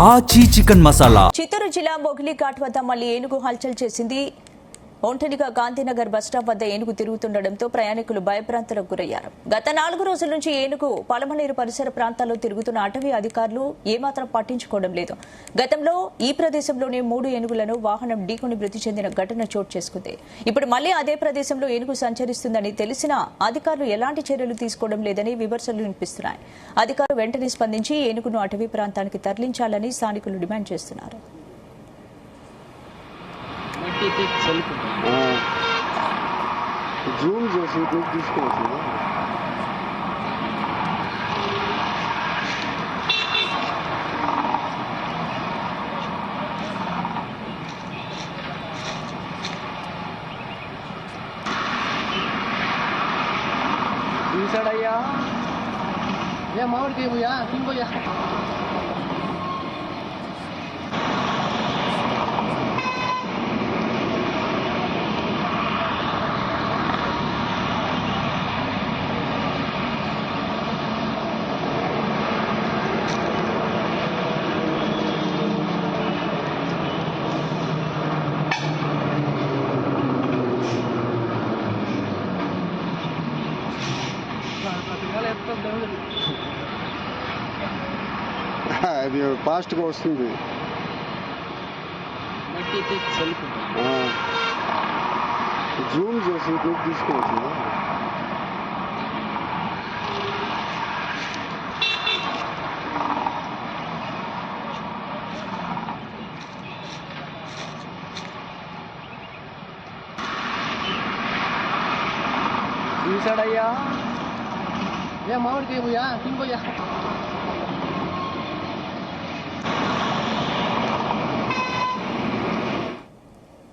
ఆచి చికెన్ మసాలా. చిత్తూరు జిల్లా మొగిలి ఘాట్ వద్ద మళ్లీ ఏనుగు హల్చల్ చేసింది. ఒంటరిగా గాంధీనగర్ బస్టాప్ వద్ద ఏనుగు తిరుగుతుండటంతో ప్రయాణికులు భయభ్రాంతులకు గురయ్యారు. గత 4 రోజుల నుంచి ఏనుగు పలమనేరు పరిసర ప్రాంతాల్లో తిరుగుతున్న అటవీ అధికారులు ఏమాత్రం పట్టించుకోవడం లేదు. గతంలో ఈ ప్రదేశంలోనే 3 ఏనుగులను వాహనం ఢీకొని మృతి చెందిన ఘటన చోటు చేసుకుంది. ఇప్పుడు మళ్లీ అదే ప్రదేశంలో ఏనుగు సంచరిస్తుందని తెలిసినా అధికారులు ఎలాంటి చర్యలు తీసుకోవడం లేదని విమర్శలు వినిపిస్తున్నాయి. అధికారులు వెంటనే స్పందించి ఏనుగును అటవీ ప్రాంతానికి తరలించాలని స్థానికులు డిమాండ్ చేస్తున్నారు. జూమ్ చేసి తీసుకోవచ్చు. తీసాడయ్యా ఏ మామిడికి పోయా తింపోయా అది ఫాస్ట్గా వస్తుంది. జూమ్ చేసి తీసుకోవచ్చు. తీసాడయ్యా ఏ మామిడికి పోయా తింపోయా